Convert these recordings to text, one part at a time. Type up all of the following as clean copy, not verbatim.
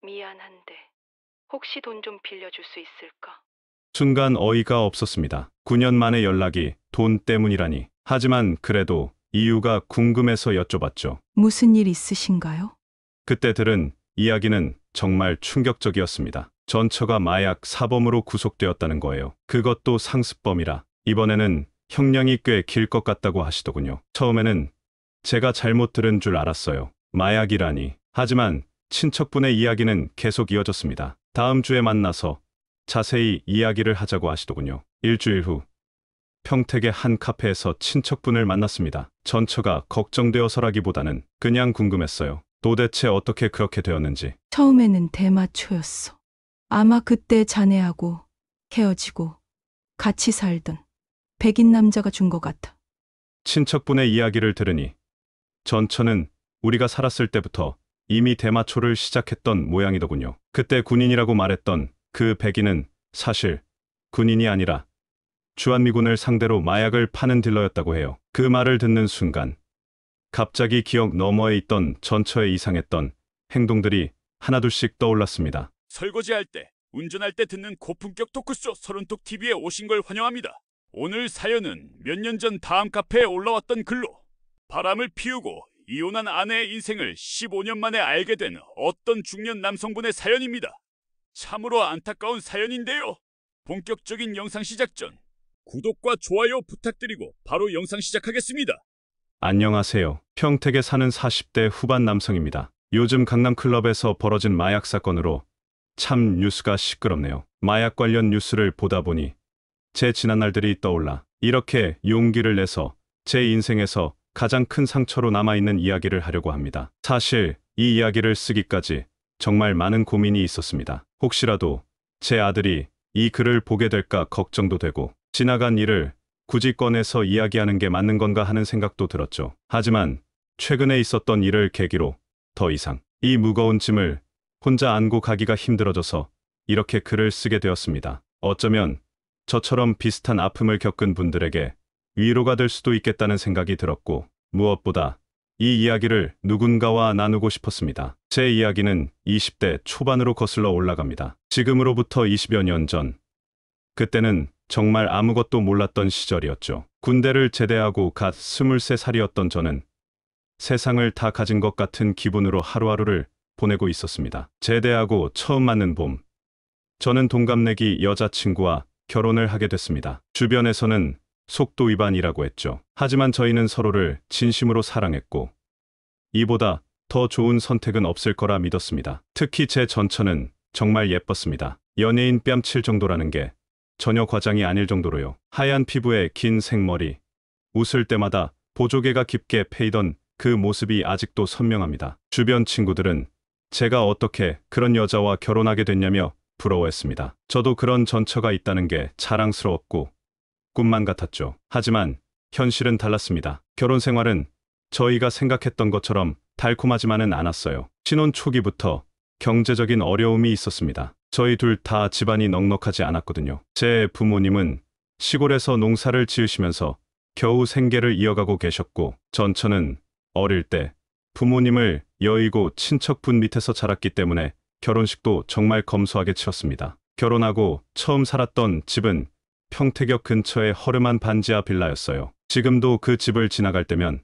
미안한데 혹시 돈 좀 빌려줄 수 있을까? 순간 어이가 없었습니다. 9년 만에 연락이 돈 때문이라니. 하지만 그래도 이유가 궁금해서 여쭤봤죠. 무슨 일 있으신가요? 그때 들은 이야기는 정말 충격적이었습니다. 전처가 마약 사범으로 구속되었다는 거예요. 그것도 상습범이라. 이번에는 형량이 꽤 길 것 같다고 하시더군요. 처음에는 제가 잘못 들은 줄 알았어요. 마약이라니. 하지만 친척분의 이야기는 계속 이어졌습니다. 다음 주에 만나서 자세히 이야기를 하자고 하시더군요. 일주일 후 평택의 한 카페에서 친척분을 만났습니다. 전처가 걱정되어서라기보다는 그냥 궁금했어요. 도대체 어떻게 그렇게 되었는지. 처음에는 대마초였어. 아마 그때 자네하고 헤어지고 같이 살던 백인 남자가 준 것 같아. 친척분의 이야기를 들으니 전처는 우리가 살았을 때부터 이미 대마초를 시작했던 모양이더군요. 그때 군인이라고 말했던 그 백인은 사실 군인이 아니라 주한미군을 상대로 마약을 파는 딜러였다고 해요. 그 말을 듣는 순간 갑자기 기억 너머에 있던 전처의 이상했던 행동들이 하나둘씩 떠올랐습니다. 설거지할 때, 운전할 때 듣는 고품격 토크쇼 서른톡 TV에 오신 걸 환영합니다. 오늘 사연은 몇 년 전 다음 카페에 올라왔던 글로 바람을 피우고 이혼한 아내의 인생을 15년 만에 알게 된 어떤 중년 남성분의 사연입니다. 참으로 안타까운 사연인데요. 본격적인 영상 시작 전 구독과 좋아요 부탁드리고 바로 영상 시작하겠습니다. 안녕하세요. 평택에 사는 40대 후반 남성입니다. 요즘 강남클럽에서 벌어진 마약 사건으로 참 뉴스가 시끄럽네요. 마약 관련 뉴스를 보다 보니 제 지난날들이 떠올라 이렇게 용기를 내서 제 인생에서 가장 큰 상처로 남아있는 이야기를 하려고 합니다. 사실 이 이야기를 쓰기까지 정말 많은 고민이 있었습니다. 혹시라도 제 아들이 이 글을 보게 될까 걱정도 되고 지나간 일을 굳이 꺼내서 이야기하는 게 맞는 건가 하는 생각도 들었죠. 하지만 최근에 있었던 일을 계기로 더 이상 이 무거운 짐을 혼자 안고 가기가 힘들어져서 이렇게 글을 쓰게 되었습니다. 어쩌면 저처럼 비슷한 아픔을 겪은 분들에게 위로가 될 수도 있겠다는 생각이 들었고 무엇보다 이 이야기를 누군가와 나누고 싶었습니다. 제 이야기는 20대 초반으로 거슬러 올라갑니다. 지금으로부터 20여 년 전. 그때는 정말 아무것도 몰랐던 시절이었죠. 군대를 제대하고 갓 23살이었던 저는 세상을 다 가진 것 같은 기분으로 하루하루를 보내고 있었습니다. 제대하고 처음 맞는 봄. 저는 동갑내기 여자친구와 결혼을 하게 됐습니다. 주변에서는 속도 위반이라고 했죠. 하지만 저희는 서로를 진심으로 사랑했고 이보다 더 좋은 선택은 없을 거라 믿었습니다. 특히 제 전처는 정말 예뻤습니다. 연예인 뺨칠 정도라는 게 전혀 과장이 아닐 정도로요. 하얀 피부에 긴 생머리, 웃을 때마다 보조개가 깊게 패이던 그 모습이 아직도 선명합니다. 주변 친구들은 제가 어떻게 그런 여자와 결혼하게 됐냐며 부러워했습니다. 저도 그런 전처가 있다는 게 자랑스러웠고 꿈만 같았죠. 하지만 현실은 달랐습니다. 결혼 생활은 저희가 생각했던 것처럼 달콤하지만은 않았어요. 신혼 초기부터 경제적인 어려움이 있었습니다. 저희 둘 다 집안이 넉넉하지 않았거든요. 제 부모님은 시골에서 농사를 지으시면서 겨우 생계를 이어가고 계셨고 전처는 어릴 때 부모님을 여의고 친척분 밑에서 자랐기 때문에 결혼식도 정말 검소하게 치렀습니다. 결혼하고 처음 살았던 집은 평택역 근처의 허름한 반지하 빌라였어요. 지금도 그 집을 지나갈 때면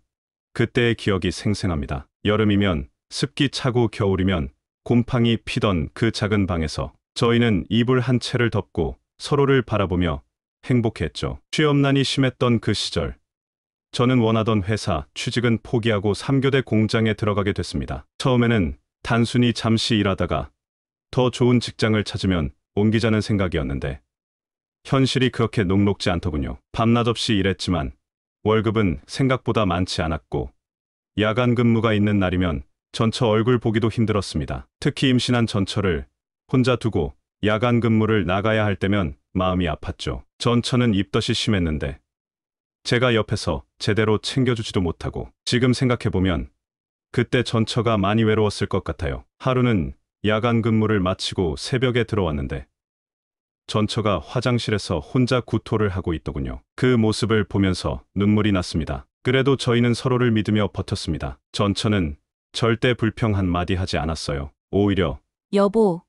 그때의 기억이 생생합니다. 여름이면 습기 차고 겨울이면 곰팡이 피던 그 작은 방에서 저희는 이불 한 채를 덮고 서로를 바라보며 행복했죠. 취업난이 심했던 그 시절. 저는 원하던 회사 취직은 포기하고 3교대 공장에 들어가게 됐습니다. 처음에는 단순히 잠시 일하다가 더 좋은 직장을 찾으면 옮기자는 생각이었는데 현실이 그렇게 녹록지 않더군요. 밤낮 없이 일했지만 월급은 생각보다 많지 않았고 야간 근무가 있는 날이면 전처 얼굴 보기도 힘들었습니다. 특히 임신한 전처를 혼자 두고 야간 근무를 나가야 할 때면 마음이 아팠죠. 전처는 입덧이 심했는데 제가 옆에서 제대로 챙겨주지도 못하고 지금 생각해보면 그때 전처가 많이 외로웠을 것 같아요. 하루는 야간 근무를 마치고 새벽에 들어왔는데 전처가 화장실에서 혼자 구토를 하고 있더군요. 그 모습을 보면서 눈물이 났습니다. 그래도 저희는 서로를 믿으며 버텼습니다. 전처는 절대 불평 한마디 하지 않았어요. 오히려 여보,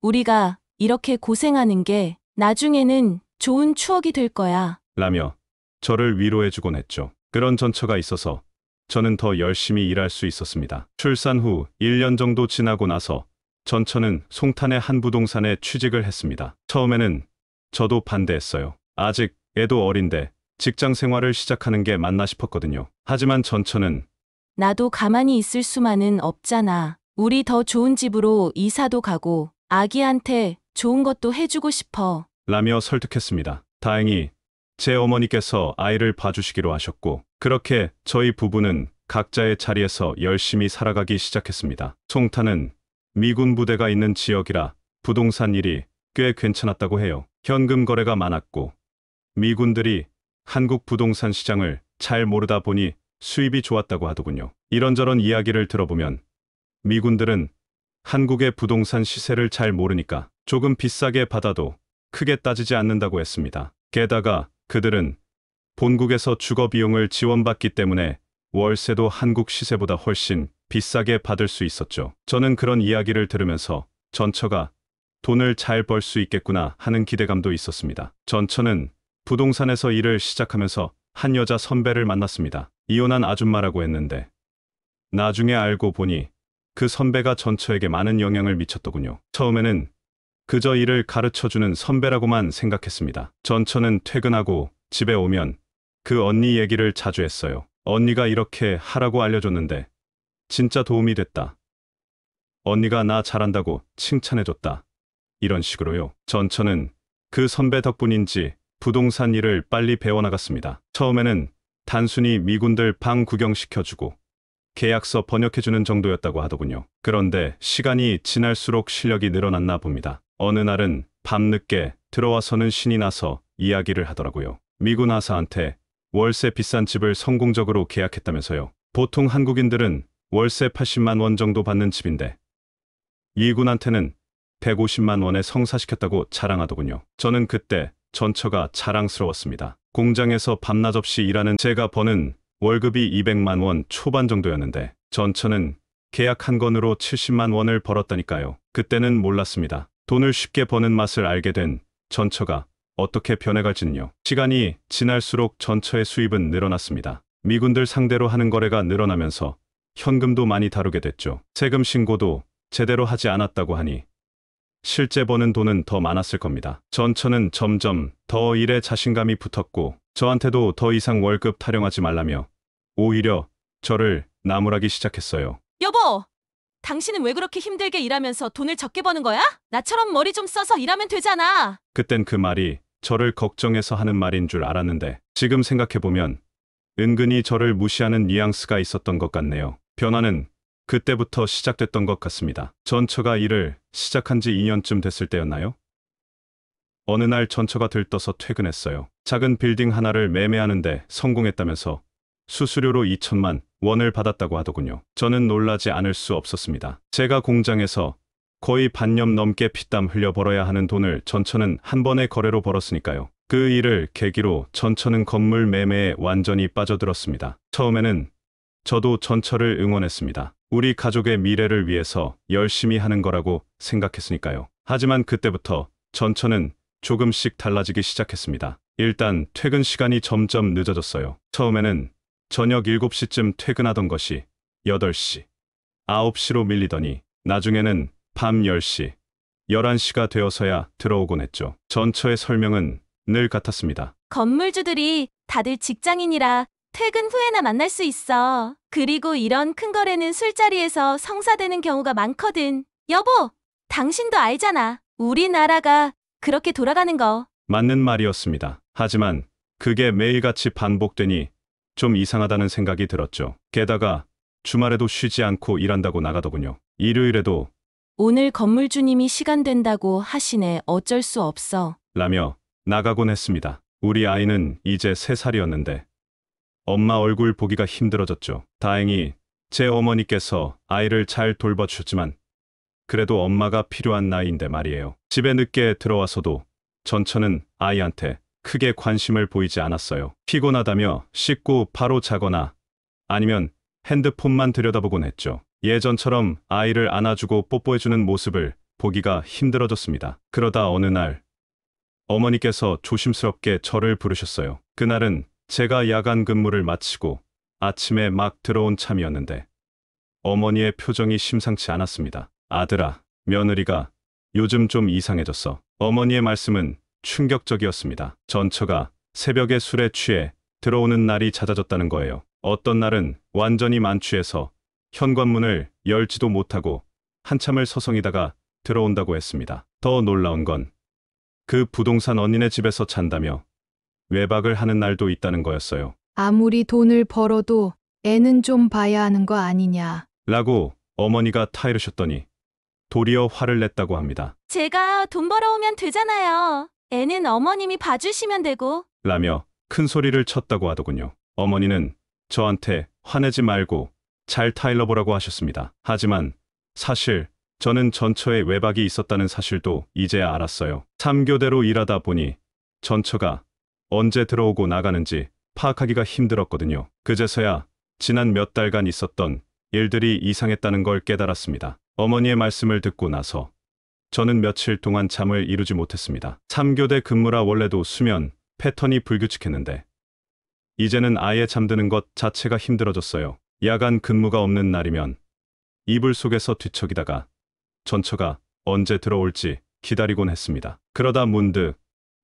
우리가 이렇게 고생하는 게 나중에는 좋은 추억이 될 거야. 라며 저를 위로해주곤 했죠. 그런 전처가 있어서 저는 더 열심히 일할 수 있었습니다. 출산 후 1년 정도 지나고 나서 전처는 송탄의 한 부동산에 취직을 했습니다. 처음에는 저도 반대했어요. 아직 애도 어린데 직장 생활을 시작하는 게 맞나 싶었거든요. 하지만 전처는 나도 가만히 있을 수만은 없잖아. 우리 더 좋은 집으로 이사도 가고 아기한테 좋은 것도 해주고 싶어. 라며 설득했습니다. 다행히 제 어머니께서 아이를 봐주시기로 하셨고 그렇게 저희 부부는 각자의 자리에서 열심히 살아가기 시작했습니다. 송탄은 미군 부대가 있는 지역이라 부동산 일이 꽤 괜찮았다고 해요. 현금 거래가 많았고 미군들이 한국 부동산 시장을 잘 모르다 보니 수입이 좋았다고 하더군요. 이런저런 이야기를 들어보면 미군들은 한국의 부동산 시세를 잘 모르니까 조금 비싸게 받아도 크게 따지지 않는다고 했습니다. 게다가 그들은 본국에서 주거 비용을 지원받기 때문에 월세도 한국 시세보다 훨씬 비싸게 받을 수 있었죠. 저는 그런 이야기를 들으면서 전처가 돈을 잘 벌 수 있겠구나 하는 기대감도 있었습니다. 전처는 부동산에서 일을 시작하면서 한 여자 선배를 만났습니다. 이혼한 아줌마라고 했는데 나중에 알고 보니 그 선배가 전처에게 많은 영향을 미쳤더군요. 처음에는 그저 일을 가르쳐주는 선배라고만 생각했습니다. 전처는 퇴근하고 집에 오면 그 언니 얘기를 자주 했어요. 언니가 이렇게 하라고 알려줬는데 진짜 도움이 됐다. 언니가 나 잘한다고 칭찬해줬다. 이런 식으로요. 전처는 그 선배 덕분인지 부동산 일을 빨리 배워나갔습니다. 처음에는 단순히 미군들 방 구경시켜주고 계약서 번역해주는 정도였다고 하더군요. 그런데 시간이 지날수록 실력이 늘어났나 봅니다. 어느 날은 밤늦게 들어와서는 신이 나서 이야기를 하더라고요. 미군 하사한테 월세 비싼 집을 성공적으로 계약했다면서요. 보통 한국인들은 월세 80만 원 정도 받는 집인데 이군한테는 150만 원에 성사시켰다고 자랑하더군요. 저는 그때 전처가 자랑스러웠습니다. 공장에서 밤낮 없이 일하는 제가 버는 월급이 200만 원 초반 정도였는데 전처는 계약 한 건으로 70만 원을 벌었다니까요. 그때는 몰랐습니다. 돈을 쉽게 버는 맛을 알게 된 전처가 어떻게 변해갈지는요. 시간이 지날수록 전처의 수입은 늘어났습니다. 미군들 상대로 하는 거래가 늘어나면서 현금도 많이 다루게 됐죠. 세금 신고도 제대로 하지 않았다고 하니 실제 버는 돈은 더 많았을 겁니다. 전처는 점점 더 일에 자신감이 붙었고 저한테도 더 이상 월급 타령하지 말라며 오히려 저를 나무라기 시작했어요. 여보! 당신은 왜 그렇게 힘들게 일하면서 돈을 적게 버는 거야? 나처럼 머리 좀 써서 일하면 되잖아. 그땐 그 말이 저를 걱정해서 하는 말인 줄 알았는데 지금 생각해보면 은근히 저를 무시하는 뉘앙스가 있었던 것 같네요. 변화는 그때부터 시작됐던 것 같습니다. 전처가 일을 시작한 지 2년쯤 됐을 때였나요? 어느 날 전처가 들떠서 퇴근했어요. 작은 빌딩 하나를 매매하는데 성공했다면서 수수료로 2천만 원을 받았다고 하더군요. 저는 놀라지 않을 수 없었습니다. 제가 공장에서 거의 반년 넘게 피땀 흘려 벌어야 하는 돈을 전처는 한 번의 거래로 벌었으니까요. 그 일을 계기로 전처는 건물 매매에 완전히 빠져들었습니다. 처음에는 저도 전처를 응원했습니다. 우리 가족의 미래를 위해서 열심히 하는 거라고 생각했으니까요. 하지만 그때부터 전처는 조금씩 달라지기 시작했습니다. 일단 퇴근 시간이 점점 늦어졌어요. 처음에는 저녁 7시쯤 퇴근하던 것이 8시, 9시로 밀리더니 나중에는 밤 10시, 11시가 되어서야 들어오곤 했죠. 전처의 설명은 늘 같았습니다. 건물주들이 다들 직장인이라 퇴근 후에나 만날 수 있어. 그리고 이런 큰 거래는 술자리에서 성사되는 경우가 많거든. 여보, 당신도 알잖아. 우리나라가 그렇게 돌아가는 거. 맞는 말이었습니다. 하지만 그게 매일같이 반복되니 좀 이상하다는 생각이 들었죠. 게다가 주말에도 쉬지 않고 일한다고 나가더군요. 일요일에도 오늘 건물주님이 시간 된다고 하시네. 어쩔 수 없어. 라며 나가곤 했습니다. 우리 아이는 이제 3살이었는데 엄마 얼굴 보기가 힘들어졌죠. 다행히 제 어머니께서 아이를 잘 돌봐주셨지만 그래도 엄마가 필요한 나이인데 말이에요. 집에 늦게 들어와서도 전처는 아이한테 크게 관심을 보이지 않았어요. 피곤하다며 씻고 바로 자거나 아니면 핸드폰만 들여다보곤 했죠. 예전처럼 아이를 안아주고 뽀뽀해주는 모습을 보기가 힘들어졌습니다. 그러다 어느 날 어머니께서 조심스럽게 저를 부르셨어요. 그날은 제가 야간 근무를 마치고 아침에 막 들어온 참이었는데 어머니의 표정이 심상치 않았습니다. 아들아, 며느리가 요즘 좀 이상해졌어. 어머니의 말씀은 충격적이었습니다. 전처가 새벽에 술에 취해 들어오는 날이 잦아졌다는 거예요. 어떤 날은 완전히 만취해서 현관문을 열지도 못하고 한참을 서성이다가 들어온다고 했습니다. 더 놀라운 건 그 부동산 언니네 집에서 잔다며 외박을 하는 날도 있다는 거였어요. 아무리 돈을 벌어도 애는 좀 봐야 하는 거 아니냐. 라고 어머니가 타이르셨더니 도리어 화를 냈다고 합니다. 제가 돈 벌어오면 되잖아요. 애는 어머님이 봐주시면 되고. 라며 큰 소리를 쳤다고 하더군요. 어머니는 저한테 화내지 말고 잘 타일러보라고 하셨습니다. 하지만 사실 저는 전처에 외박이 있었다는 사실도 이제야 알았어요. 3교대로 일하다 보니 전처가 언제 들어오고 나가는지 파악하기가 힘들었거든요. 그제서야 지난 몇 달간 있었던 일들이 이상했다는 걸 깨달았습니다. 어머니의 말씀을 듣고 나서 저는 며칠 동안 잠을 이루지 못했습니다. 3교대 근무라 원래도 수면 패턴이 불규칙했는데 이제는 아예 잠드는 것 자체가 힘들어졌어요. 야간 근무가 없는 날이면 이불 속에서 뒤척이다가 전처가 언제 들어올지 기다리곤 했습니다. 그러다 문득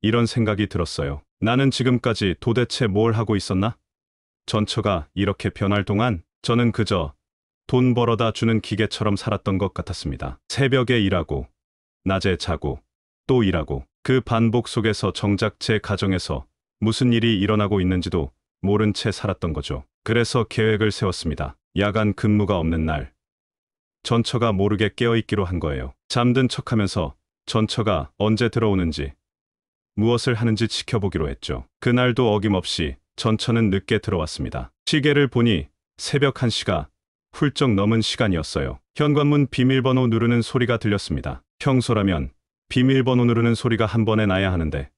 이런 생각이 들었어요. 나는 지금까지 도대체 뭘 하고 있었나? 전처가 이렇게 변할 동안 저는 그저 돈 벌어다 주는 기계처럼 살았던 것 같았습니다. 새벽에 일하고 낮에 자고 또 일하고 그 반복 속에서 정작 제 가정에서 무슨 일이 일어나고 있는지도 모른 채 살았던 거죠. 그래서 계획을 세웠습니다. 야간 근무가 없는 날 전처가 모르게 깨어있기로 한 거예요. 잠든 척하면서 전처가 언제 들어오는지 무엇을 하는지 지켜보기로 했죠. 그날도 어김없이 전처는 늦게 들어왔습니다. 시계를 보니 새벽 1시가 훌쩍 넘은 시간이었어요. 현관문 비밀번호 누르는 소리가 들렸습니다. 평소라면 비밀번호 누르는 소리가 한 번에 나야 하는데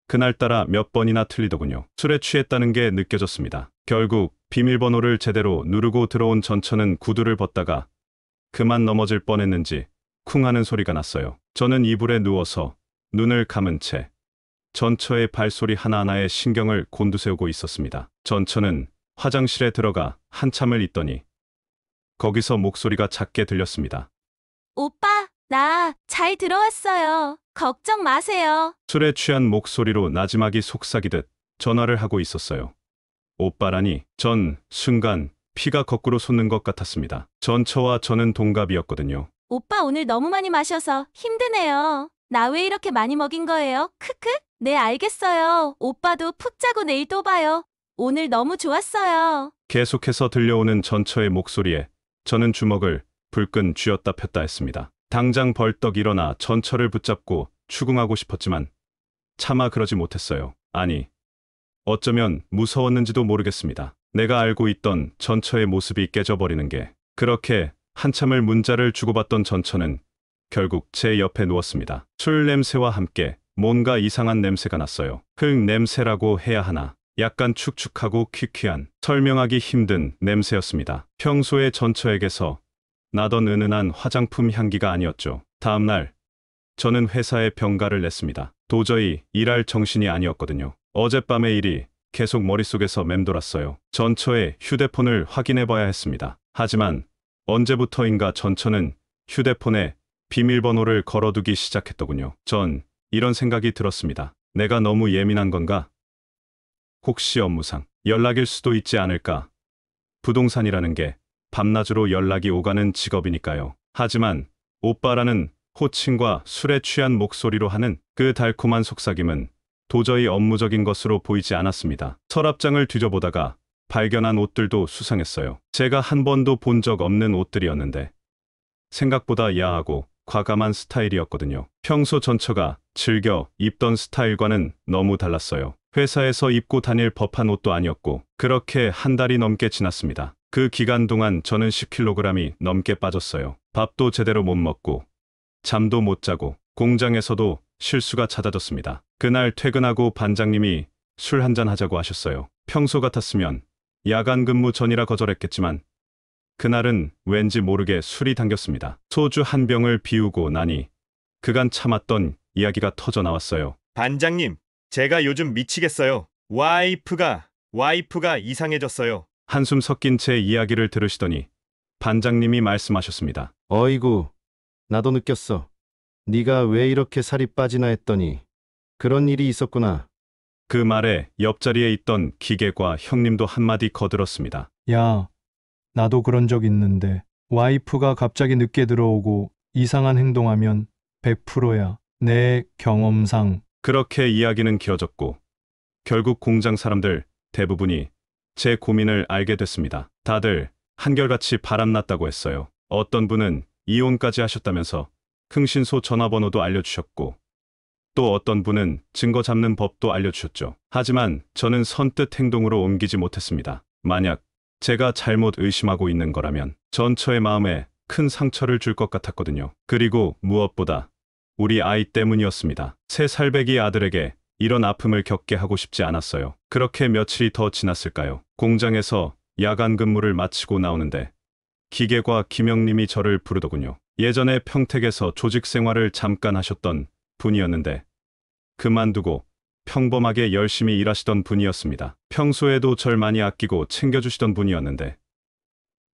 그날따라 몇 번이나 틀리더군요. 술에 취했다는 게 느껴졌습니다. 결국 비밀번호를 제대로 누르고 들어온 전처는 구두를 벗다가 그만 넘어질 뻔했는지 쿵 하는 소리가 났어요. 저는 이불에 누워서 눈을 감은 채 전처의 발소리 하나하나에 신경을 곤두세우고 있었습니다. 전처는 화장실에 들어가 한참을 있더니 거기서 목소리가 작게 들렸습니다. 오빠, 나 잘 들어왔어요. 걱정 마세요. 술에 취한 목소리로 나지막이 속삭이듯 전화를 하고 있었어요. 오빠라니 전 순간 피가 거꾸로 솟는 것 같았습니다. 전처와 저는 동갑이었거든요. 오빠 오늘 너무 많이 마셔서 힘드네요. 나 왜 이렇게 많이 먹인 거예요? 크크? 네, 알겠어요. 오빠도 푹 자고 내일 또 봐요. 오늘 너무 좋았어요. 계속해서 들려오는 전처의 목소리에 저는 주먹을 불끈 쥐었다 폈다 했습니다. 당장 벌떡 일어나 전처를 붙잡고 추궁하고 싶었지만 차마 그러지 못했어요. 아니, 어쩌면 무서웠는지도 모르겠습니다. 내가 알고 있던 전처의 모습이 깨져버리는 게. 그렇게 한참을 문자를 주고받던 전처는 결국 제 옆에 누웠습니다. 술 냄새와 함께 뭔가 이상한 냄새가 났어요. 흙 냄새라고 해야 하나. 약간 축축하고 퀴퀴한, 설명하기 힘든 냄새였습니다. 평소에 전처에게서 나던 은은한 화장품 향기가 아니었죠. 다음 날 저는 회사에 병가를 냈습니다. 도저히 일할 정신이 아니었거든요. 어젯밤의 일이 계속 머릿속에서 맴돌았어요. 전처의 휴대폰을 확인해봐야 했습니다. 하지만 언제부터인가 전처는 휴대폰에 비밀번호를 걸어두기 시작했더군요. 전 이런 생각이 들었습니다. 내가 너무 예민한 건가? 혹시 업무상 연락일 수도 있지 않을까? 부동산이라는 게 밤낮으로 연락이 오가는 직업이니까요. 하지만 오빠라는 호칭과 술에 취한 목소리로 하는 그 달콤한 속삭임은 도저히 업무적인 것으로 보이지 않았습니다. 서랍장을 뒤져보다가 발견한 옷들도 수상했어요. 제가 한 번도 본 적 없는 옷들이었는데 생각보다 야하고 과감한 스타일이었거든요. 평소 전처가 즐겨 입던 스타일과는 너무 달랐어요. 회사에서 입고 다닐 법한 옷도 아니었고 그렇게 한 달이 넘게 지났습니다. 그 기간 동안 저는 10kg이 넘게 빠졌어요. 밥도 제대로 못 먹고 잠도 못 자고 공장에서도 실수가 잦아졌습니다. 그날 퇴근하고 반장님이 술 한잔 하자고 하셨어요. 평소 같았으면 야간 근무 전이라 거절했겠지만 그날은 왠지 모르게 술이 당겼습니다. 소주 한 병을 비우고 나니 그간 참았던 이야기가 터져 나왔어요. 반장님, 제가 요즘 미치겠어요. 와이프가 이상해졌어요. 한숨 섞인 제 이야기를 들으시더니 반장님이 말씀하셨습니다. 어이구, 나도 느꼈어. 네가 왜 이렇게 살이 빠지나 했더니 그런 일이 있었구나. 그 말에 옆자리에 있던 기계과 형님도 한마디 거들었습니다. 야, 나도 그런 적 있는데 와이프가 갑자기 늦게 들어오고 이상한 행동하면 100%야. 내 경험상. 그렇게 이야기는 길어졌고 결국 공장 사람들 대부분이 제 고민을 알게 됐습니다. 다들 한결같이 바람났다고 했어요. 어떤 분은 이혼까지 하셨다면서 흥신소 전화번호도 알려주셨고 또 어떤 분은 증거 잡는 법도 알려주셨죠. 하지만 저는 선뜻 행동으로 옮기지 못했습니다. 만약 제가 잘못 의심하고 있는 거라면 전처의 마음에 큰 상처를 줄 것 같았거든요. 그리고 무엇보다 우리 아이 때문이었습니다. 새 살배기 아들에게 이런 아픔을 겪게 하고 싶지 않았어요. 그렇게 며칠이 더 지났을까요? 공장에서 야간 근무를 마치고 나오는데 기계과 김영님이 저를 부르더군요. 예전에 평택에서 조직 생활을 잠깐 하셨던 분이었는데 그만두고 평범하게 열심히 일하시던 분이었습니다. 평소에도 절 많이 아끼고 챙겨주시던 분이었는데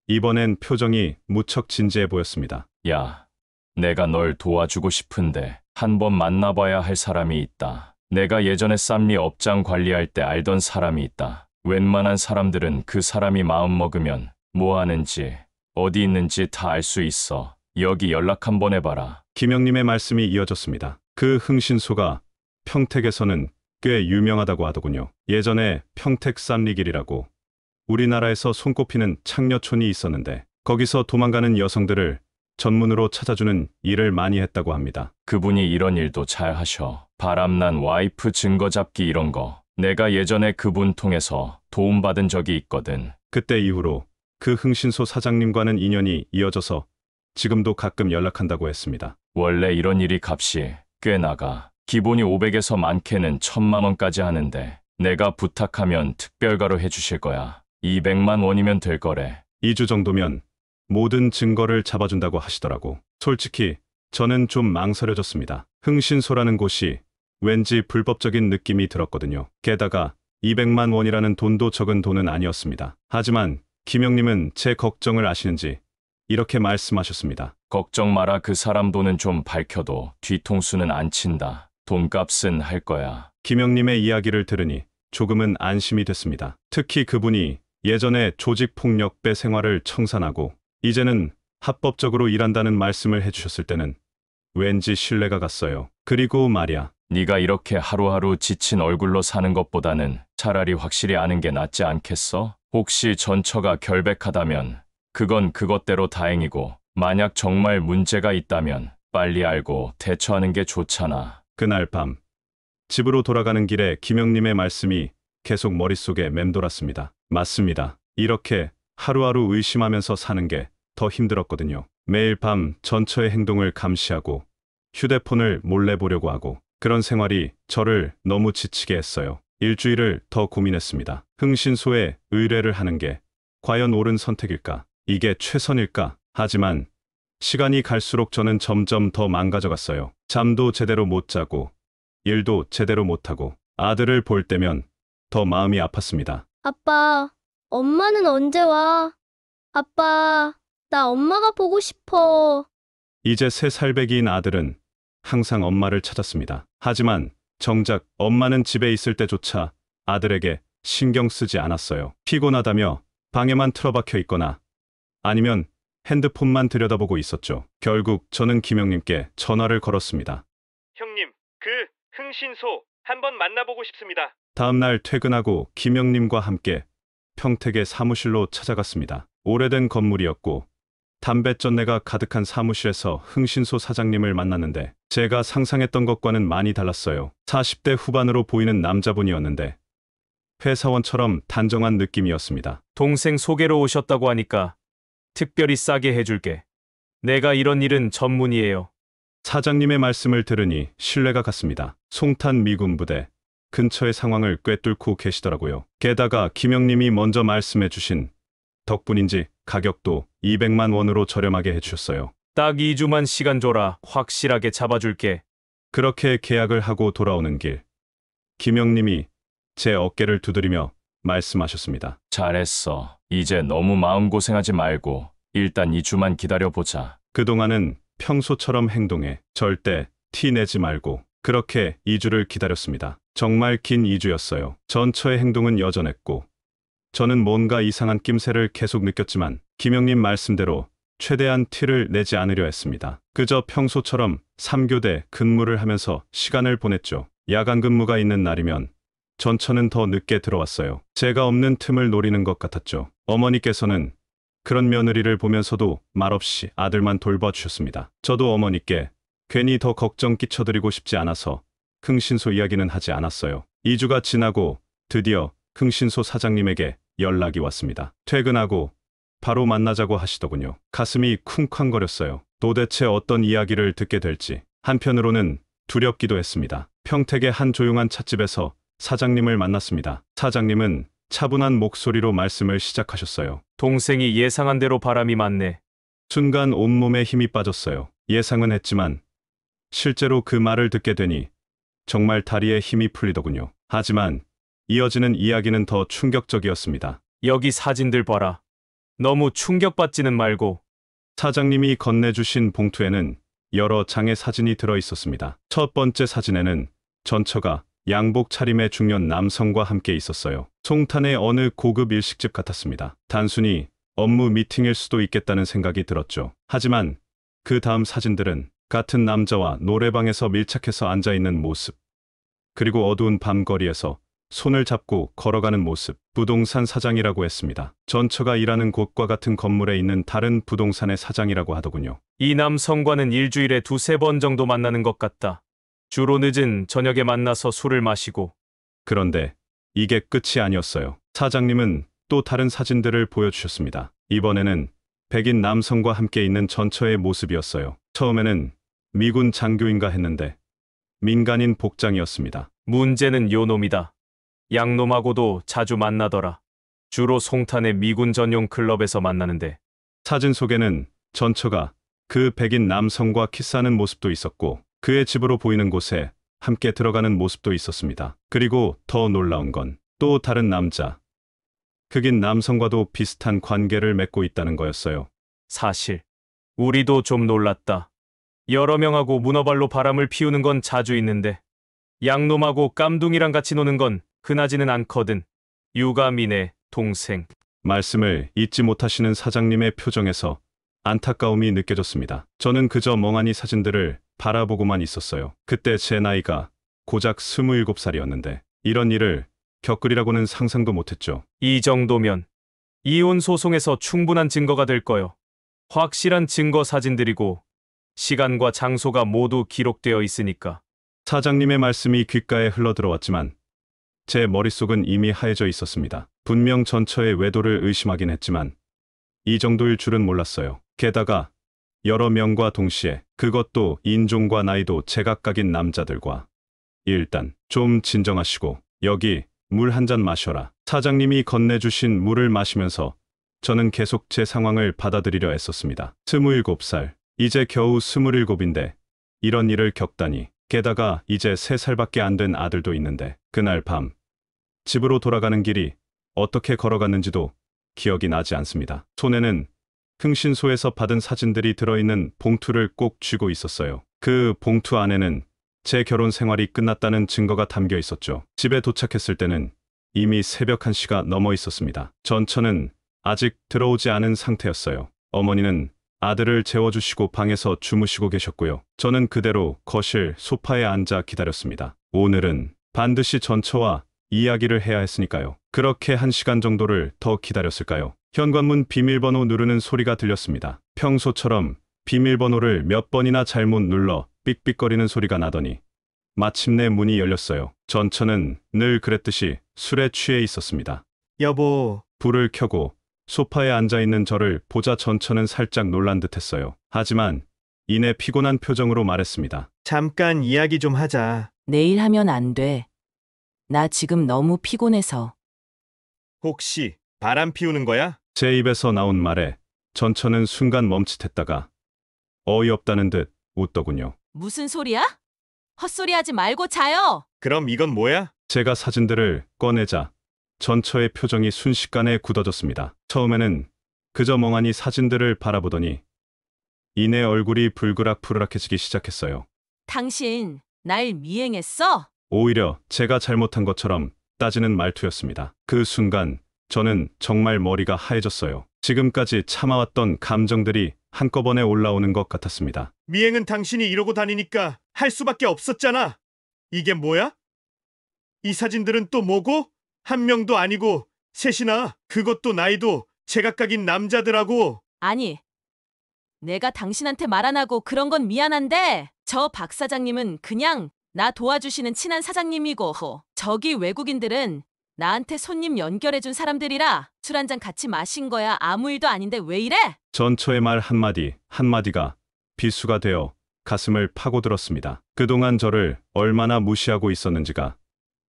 이번엔 표정이 무척 진지해 보였습니다. 야, 내가 널 도와주고 싶은데 한번 만나봐야 할 사람이 있다. 내가 예전에 쌈리 업장 관리할 때 알던 사람이 있다. 웬만한 사람들은 그 사람이 마음먹으면 뭐 하는지 어디 있는지 다 알 수 있어. 여기 연락 한번 해봐라. 김영님의 말씀이 이어졌습니다. 그 흥신소가 평택에서는 꽤 유명하다고 하더군요. 예전에 평택 쌈리길이라고 우리나라에서 손꼽히는 창녀촌이 있었는데 거기서 도망가는 여성들을 전문으로 찾아주는 일을 많이 했다고 합니다. 그분이 이런 일도 잘 하셔. 바람난 와이프 증거 잡기 이런 거. 내가 예전에 그분 통해서 도움받은 적이 있거든. 그때 이후로 그 흥신소 사장님과는 인연이 이어져서 지금도 가끔 연락한다고 했습니다. 원래 이런 일이 값이 꽤 나가. 기본이 500에서 많게는 1000만 원까지 하는데 내가 부탁하면 특별가로 해주실 거야. 200만 원이면 될 거래. 2주 정도면 모든 증거를 잡아준다고 하시더라고. 솔직히 저는 좀 망설여졌습니다. 흥신소라는 곳이 왠지 불법적인 느낌이 들었거든요. 게다가 200만 원이라는 돈도 적은 돈은 아니었습니다. 하지만 김영님은 제 걱정을 아시는지 이렇게 말씀하셨습니다. 걱정 마라. 그 사람 돈은 좀 밝혀도 뒤통수는 안 친다. 돈값은 할 거야. 김영님의 이야기를 들으니 조금은 안심이 됐습니다. 특히 그분이 예전에 조직폭력배 생활을 청산하고 이제는 합법적으로 일한다는 말씀을 해주셨을 때는 왠지 신뢰가 갔어요. 그리고 말야. 네가 이렇게 하루하루 지친 얼굴로 사는 것보다는 차라리 확실히 아는 게 낫지 않겠어? 혹시 전처가 결백하다면 그건 그것대로 다행이고 만약 정말 문제가 있다면 빨리 알고 대처하는 게 좋잖아. 그날 밤 집으로 돌아가는 길에 김영님의 말씀이 계속 머릿속에 맴돌았습니다. 맞습니다. 이렇게 하루하루 의심하면서 사는 게 더 힘들었거든요. 매일 밤 전처의 행동을 감시하고 휴대폰을 몰래 보려고 하고 그런 생활이 저를 너무 지치게 했어요. 일주일을 더 고민했습니다. 흥신소에 의뢰를 하는 게 과연 옳은 선택일까? 이게 최선일까? 하지만 시간이 갈수록 저는 점점 더 망가져갔어요. 잠도 제대로 못 자고 일도 제대로 못하고 아들을 볼 때면 더 마음이 아팠습니다. 아빠, 엄마는 언제 와? 아빠, 나 엄마가 보고 싶어. 이제 3살배기인 아들은 항상 엄마를 찾았습니다. 하지만 정작 엄마는 집에 있을 때조차 아들에게 신경 쓰지 않았어요. 피곤하다며 방에만 틀어박혀 있거나 아니면 핸드폰만 들여다보고 있었죠. 결국 저는 김영님께 전화를 걸었습니다. 형님, 그 흥신소 한번 만나보고 싶습니다. 다음 날 퇴근하고 김영님과 함께 평택의 사무실로 찾아갔습니다. 오래된 건물이었고 담뱃전내가 가득한 사무실에서 흥신소 사장님을 만났는데 제가 상상했던 것과는 많이 달랐어요. 40대 후반으로 보이는 남자분이었는데 회사원처럼 단정한 느낌이었습니다. 동생 소개로 오셨다고 하니까 특별히 싸게 해줄게. 내가 이런 일은 전문이에요. 사장님의 말씀을 들으니 신뢰가 갔습니다. 송탄 미군 부대 근처의 상황을 꿰뚫고 계시더라고요. 게다가 김영님이 먼저 말씀해 주신 덕분인지 가격도 200만 원으로 저렴하게 해주셨어요. 딱 2주만 시간 줘라. 확실하게 잡아줄게. 그렇게 계약을 하고 돌아오는 길, 김영님이 제 어깨를 두드리며 말씀하셨습니다. 잘했어. 이제 너무 마음고생하지 말고 일단 2주만 기다려보자. 그동안은 평소처럼 행동해. 절대 티 내지 말고. 그렇게 2주를 기다렸습니다. 정말 긴 2주였어요. 전처의 행동은 여전했고 저는 뭔가 이상한 낌새를 계속 느꼈지만 김영님 말씀대로 최대한 티를 내지 않으려 했습니다. 그저 평소처럼 3교대 근무를 하면서 시간을 보냈죠. 야간 근무가 있는 날이면 전처는 더 늦게 들어왔어요. 제가 없는 틈을 노리는 것 같았죠. 어머니께서는 그런 며느리를 보면서도 말없이 아들만 돌봐주셨습니다. 저도 어머니께 괜히 더 걱정 끼쳐드리고 싶지 않아서 흥신소 이야기는 하지 않았어요. 2주가 지나고 드디어 흥신소 사장님에게 연락이 왔습니다. 퇴근하고 바로 만나자고 하시더군요. 가슴이 쿵쾅거렸어요. 도대체 어떤 이야기를 듣게 될지. 한편으로는 두렵기도 했습니다. 평택의 한 조용한 찻집에서 사장님을 만났습니다. 사장님은 차분한 목소리로 말씀을 시작하셨어요. 동생이 예상한 대로 바람이 많네. 순간 온몸에 힘이 빠졌어요. 예상은 했지만 실제로 그 말을 듣게 되니 정말 다리에 힘이 풀리더군요. 하지만 이어지는 이야기는 더 충격적이었습니다. 여기 사진들 봐라. 너무 충격받지는 말고. 사장님이 건네주신 봉투에는 여러 장의 사진이 들어있었습니다. 첫 번째 사진에는 전처가 양복 차림의 중년 남성과 함께 있었어요. 송탄의 어느 고급 일식집 같았습니다. 단순히 업무 미팅일 수도 있겠다는 생각이 들었죠. 하지만 그 다음 사진들은 같은 남자와 노래방에서 밀착해서 앉아있는 모습, 그리고 어두운 밤거리에서 손을 잡고 걸어가는 모습, 부동산 사장이라고 했습니다. 전처가 일하는 곳과 같은 건물에 있는 다른 부동산의 사장이라고 하더군요. 이 남성과는 일주일에 2-3번 정도 만나는 것 같다. 주로 늦은 저녁에 만나서 술을 마시고. 그런데 이게 끝이 아니었어요. 사장님은 또 다른 사진들을 보여주셨습니다. 이번에는 백인 남성과 함께 있는 전처의 모습이었어요. 처음에는 미군 장교인가 했는데 민간인 복장이었습니다. 문제는 요놈이다. 양놈하고도 자주 만나더라. 주로 송탄의 미군 전용 클럽에서 만나는데. 사진 속에는 전처가 그 백인 남성과 키스하는 모습도 있었고 그의 집으로 보이는 곳에 함께 들어가는 모습도 있었습니다. 그리고 더 놀라운 건 또 다른 남자, 흑인 남성과도 비슷한 관계를 맺고 있다는 거였어요. 사실 우리도 좀 놀랐다. 여러 명하고 문어발로 바람을 피우는 건 자주 있는데 양놈하고 깜둥이랑 같이 노는 건 흔하지는 않거든. 유가민의 동생. 말씀을 잊지 못하시는 사장님의 표정에서 안타까움이 느껴졌습니다. 저는 그저 멍하니 사진들을 바라보고만 있었어요. 그때 제 나이가 고작 27살이었는데 이런 일을 겪으리라고는 상상도 못했죠. 이 정도면 이혼 소송에서 충분한 증거가 될 거요. 확실한 증거 사진들이고 시간과 장소가 모두 기록되어 있으니까. 사장님의 말씀이 귓가에 흘러들어왔지만 제 머릿속은 이미 하얘져 있었습니다. 분명 전처의 외도를 의심하긴 했지만 이 정도일 줄은 몰랐어요. 게다가 여러 명과 동시에, 그것도 인종과 나이도 제각각인 남자들과. 일단 좀 진정하시고 여기 물 한 잔 마셔라. 사장님이 건네주신 물을 마시면서 저는 계속 제 상황을 받아들이려 애썼습니다. 27살, 이제 겨우 27인데 이런 일을 겪다니. 게다가 이제 3살밖에 안 된 아들도 있는데 그날 밤 집으로 돌아가는 길이 어떻게 걸어갔는지도 기억이 나지 않습니다. 손에는 흥신소에서 받은 사진들이 들어있는 봉투를 꼭 쥐고 있었어요. 그 봉투 안에는 제 결혼 생활이 끝났다는 증거가 담겨 있었죠. 집에 도착했을 때는 이미 새벽 1시가 넘어 있었습니다. 전처는 아직 들어오지 않은 상태였어요. 어머니는 아들을 재워주시고 방에서 주무시고 계셨고요. 저는 그대로 거실 소파에 앉아 기다렸습니다. 오늘은 반드시 전처와 이야기를 해야 했으니까요. 그렇게 1시간 정도를 더 기다렸을까요? 현관문 비밀번호 누르는 소리가 들렸습니다. 평소처럼 비밀번호를 몇 번이나 잘못 눌러 삑삑거리는 소리가 나더니 마침내 문이 열렸어요. 전처는 늘 그랬듯이 술에 취해 있었습니다. 여보. 불을 켜고 소파에 앉아있는 저를 보자 전처는 살짝 놀란 듯했어요. 하지만 이내 피곤한 표정으로 말했습니다. 잠깐 이야기 좀 하자. 내일 하면 안 돼. 나 지금 너무 피곤해서. 혹시 바람 피우는 거야? 제 입에서 나온 말에 전처는 순간 멈칫했다가 어이없다는 듯 웃더군요. 무슨 소리야? 헛소리 하지 말고 자요. 그럼 이건 뭐야? 제가 사진들을 꺼내자 전처의 표정이 순식간에 굳어졌습니다. 처음에는 그저 멍하니 사진들을 바라보더니 이내 얼굴이 불그락불락해지기 시작했어요. 당신 날 미행했어? 오히려 제가 잘못한 것처럼 따지는 말투였습니다. 그 순간 저는 정말 머리가 하얘졌어요. 지금까지 참아왔던 감정들이 한꺼번에 올라오는 것 같았습니다. 미행은 당신이 이러고 다니니까 할 수밖에 없었잖아. 이게 뭐야? 이 사진들은 또 뭐고? 한 명도 아니고 셋이나, 그것도 나이도 제각각인 남자들하고. 아니, 내가 당신한테 말 안 하고 그런 건 미안한데 저 박 사장님은 그냥 나 도와주시는 친한 사장님이고 저기 외국인들은 나한테 손님 연결해준 사람들이라 술 한잔 같이 마신 거야. 아무 일도 아닌데 왜 이래? 전처의 말 한마디 한마디가 비수가 되어 가슴을 파고들었습니다. 그동안 저를 얼마나 무시하고 있었는지가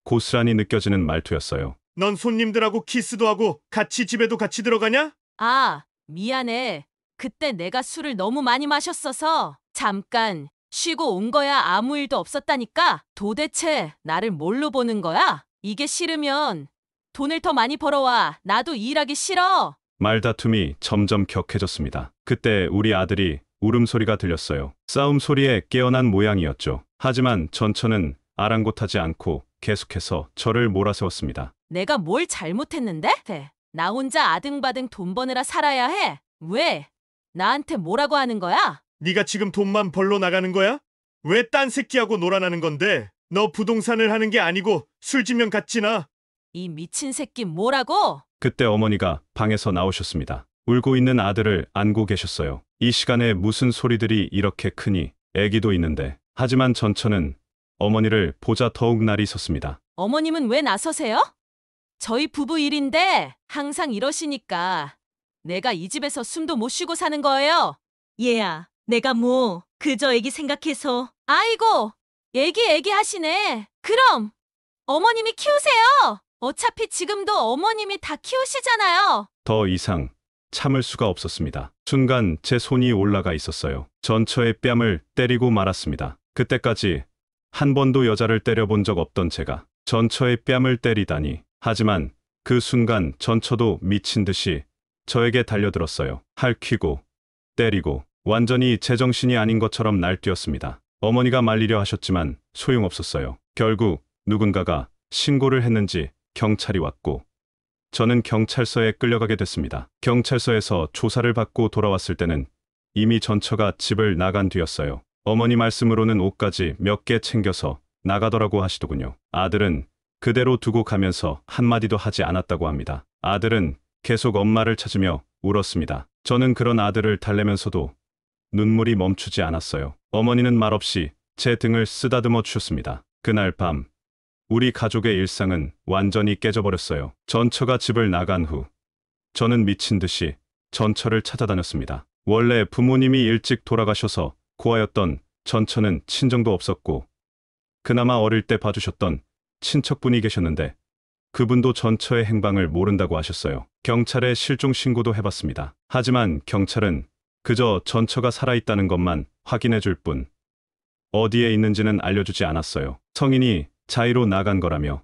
고스란히 느껴지는 말투였어요. 넌 손님들하고 키스도 하고 같이 집에도 같이 들어가냐? 아, 미안해. 그때 내가 술을 너무 많이 마셨어서 잠깐 쉬고 온 거야. 아무 일도 없었다니까. 도대체 나를 뭘로 보는 거야? 이게 싫으면 돈을 더 많이 벌어와. 나도 일하기 싫어. 말다툼이 점점 격해졌습니다. 그때 우리 아들이 울음소리가 들렸어요. 싸움 소리에 깨어난 모양이었죠. 하지만 전처는 아랑곳하지 않고 계속해서 저를 몰아세웠습니다. 내가 뭘 잘못했는데? 나 혼자 아등바등 돈 버느라 살아야 해. 왜? 나한테 뭐라고 하는 거야? 네가 지금 돈만 벌러 나가는 거야? 왜 딴 새끼하고 놀아나는 건데? 너 부동산을 하는 게 아니고 술지면 갔지나? 이 미친 새끼 뭐라고? 그때 어머니가 방에서 나오셨습니다. 울고 있는 아들을 안고 계셨어요. 이 시간에 무슨 소리들이 이렇게 크니 애기도 있는데. 하지만 전처는 어머니를 보자 더욱 날이 섰습니다. 어머님은 왜 나서세요? 저희 부부 일인데 항상 이러시니까 내가 이 집에서 숨도 못 쉬고 사는 거예요. 얘야, 내가 뭐 그저 애기 생각해서. 아이고, 애기 하시네. 그럼 어머님이 키우세요. 어차피 지금도 어머님이 다 키우시잖아요. 더 이상 참을 수가 없었습니다. 순간 제 손이 올라가 있었어요. 전처의 뺨을 때리고 말았습니다. 그때까지 한 번도 여자를 때려본 적 없던 제가 전처의 뺨을 때리다니. 하지만 그 순간 전처도 미친 듯이 저에게 달려들었어요. 핥히고 때리고 완전히 제정신이 아닌 것처럼 날뛰었습니다. 어머니가 말리려 하셨지만 소용없었어요. 결국 누군가가 신고를 했는지 경찰이 왔고 저는 경찰서에 끌려가게 됐습니다. 경찰서에서 조사를 받고 돌아왔을 때는 이미 전처가 집을 나간 뒤였어요. 어머니 말씀으로는 옷까지 몇 개 챙겨서 나가더라고 하시더군요. 아들은 그대로 두고 가면서 한마디도 하지 않았다고 합니다. 아들은 계속 엄마를 찾으며 울었습니다. 저는 그런 아들을 달래면서도 눈물이 멈추지 않았어요. 어머니는 말없이 제 등을 쓰다듬어 주셨습니다. 그날 밤 우리 가족의 일상은 완전히 깨져버렸어요. 전처가 집을 나간 후 저는 미친 듯이 전처를 찾아다녔습니다. 원래 부모님이 일찍 돌아가셔서 고아였던 전처는 친정도 없었고 그나마 어릴 때 봐주셨던 친척분이 계셨는데 그분도 전처의 행방을 모른다고 하셨어요. 경찰에 실종 신고도 해봤습니다. 하지만 경찰은 그저 전처가 살아있다는 것만 확인해 줄 뿐 어디에 있는지는 알려주지 않았어요. 성인이 자의로 나간 거라며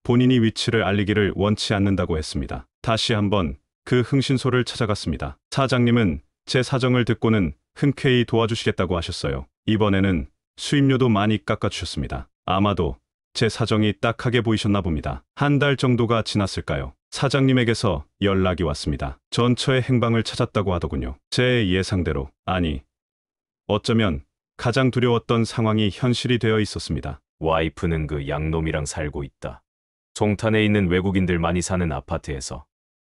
본인이 위치를 알리기를 원치 않는다고 했습니다. 다시 한번 그 흥신소를 찾아갔습니다. 사장님은 제 사정을 듣고는 흔쾌히 도와주시겠다고 하셨어요. 이번에는 수임료도 많이 깎아주셨습니다. 아마도 제 사정이 딱하게 보이셨나 봅니다. 한 달 정도가 지났을까요? 사장님에게서 연락이 왔습니다. 전처의 행방을 찾았다고 하더군요. 제 예상대로, 아니, 어쩌면 가장 두려웠던 상황이 현실이 되어 있었습니다. 와이프는 그 양놈이랑 살고 있다. 송탄에 있는 외국인들 많이 사는 아파트에서.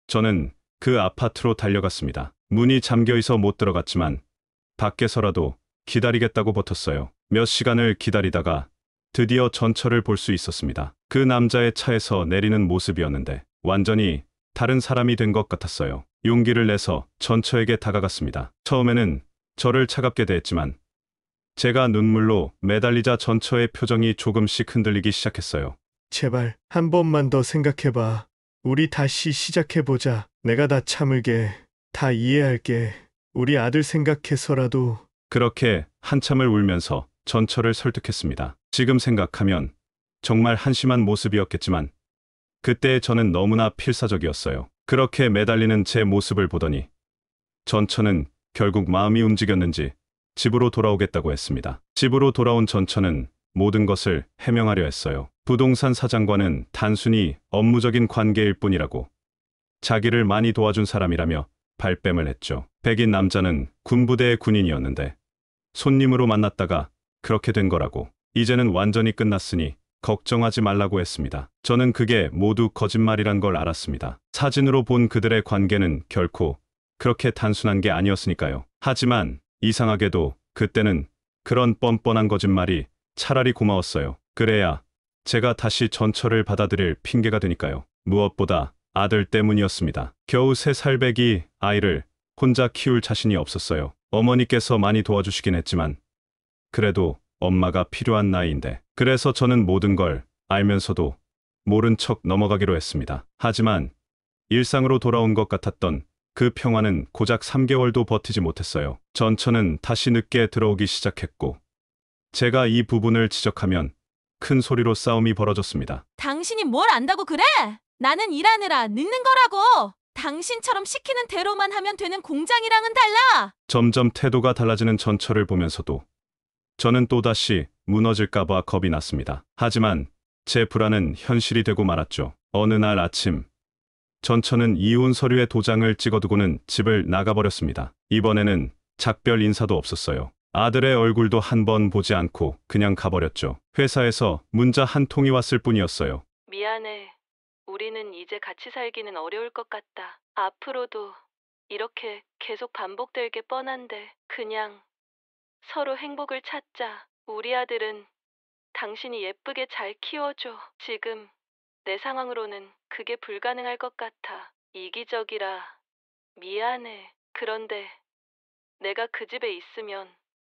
저는 그 아파트로 달려갔습니다. 문이 잠겨 있어 못 들어갔지만 밖에서라도 기다리겠다고 버텼어요. 몇 시간을 기다리다가 드디어 전처를 볼 수 있었습니다. 그 남자의 차에서 내리는 모습이었는데 완전히 다른 사람이 된 것 같았어요. 용기를 내서 전처에게 다가갔습니다. 처음에는 저를 차갑게 대했지만 제가 눈물로 매달리자 전처의 표정이 조금씩 흔들리기 시작했어요. 제발 한 번만 더 생각해봐. 우리 다시 시작해보자. 내가 다 참을게. 다 이해할게. 우리 아들 생각해서라도. 그렇게 한참을 울면서 전철을 설득했습니다. 지금 생각하면 정말 한심한 모습이었겠지만 그때 저는 너무나 필사적이었어요. 그렇게 매달리는 제 모습을 보더니 전처는 결국 마음이 움직였는지 집으로 돌아오겠다고 했습니다. 집으로 돌아온 전처는 모든 것을 해명하려 했어요. 부동산 사장과는 단순히 업무적인 관계일 뿐이라고, 자기를 많이 도와준 사람이라며 발뺌을 했죠. 백인 남자는 군부대의 군인이었는데 손님으로 만났다가 그렇게 된 거라고, 이제는 완전히 끝났으니 걱정하지 말라고 했습니다. 저는 그게 모두 거짓말이란 걸 알았습니다. 사진으로 본 그들의 관계는 결코 그렇게 단순한 게 아니었으니까요. 하지만 이상하게도 그때는 그런 뻔뻔한 거짓말이 차라리 고마웠어요. 그래야 제가 다시 전처를 받아들일 핑계가 되니까요. 무엇보다 아들 때문이었습니다. 겨우 3살 배기 아이를 혼자 키울 자신이 없었어요. 어머니께서 많이 도와주시긴 했지만 그래도 엄마가 필요한 나이인데, 그래서 저는 모든 걸 알면서도 모른 척 넘어가기로 했습니다. 하지만 일상으로 돌아온 것 같았던 그 평화는 고작 3개월도 버티지 못했어요. 전처는 다시 늦게 들어오기 시작했고 제가 이 부분을 지적하면 큰 소리로 싸움이 벌어졌습니다. 당신이 뭘 안다고 그래? 나는 일하느라 늦는 거라고. 당신처럼 시키는 대로만 하면 되는 공장이랑은 달라. 점점 태도가 달라지는 전처를 보면서도 저는 또다시 무너질까봐 겁이 났습니다. 하지만 제 불안은 현실이 되고 말았죠. 어느 날 아침, 전처는 이혼 서류에 도장을 찍어두고는 집을 나가버렸습니다. 이번에는 작별 인사도 없었어요. 아들의 얼굴도 한 번 보지 않고 그냥 가버렸죠. 회사에서 문자 한 통이 왔을 뿐이었어요. 미안해. 우리는 이제 같이 살기는 어려울 것 같다. 앞으로도 이렇게 계속 반복될 게 뻔한데 그냥 서로 행복을 찾자. 우리 아들은 당신이 예쁘게 잘 키워줘. 지금 내 상황으로는 그게 불가능할 것 같아. 이기적이라 미안해. 그런데 내가 그 집에 있으면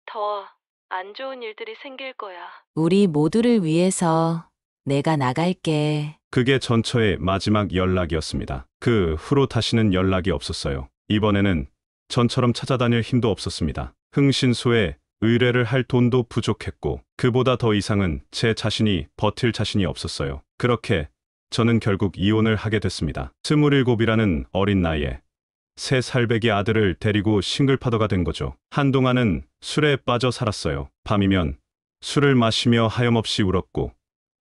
더 안 좋은 일들이 생길 거야. 우리 모두를 위해서 내가 나갈게. 그게 전처의 마지막 연락이었습니다. 그 후로 다시는 연락이 없었어요. 이번에는 전처럼 찾아다닐 힘도 없었습니다. 흥신소에 의뢰를 할 돈도 부족했고 그보다 더 이상은 제 자신이 버틸 자신이 없었어요. 그렇게 저는 결국 이혼을 하게 됐습니다. 27이라는 어린 나이에 3살배기 아들을 데리고 싱글파더가 된 거죠. 한동안은 술에 빠져 살았어요. 밤이면 술을 마시며 하염없이 울었고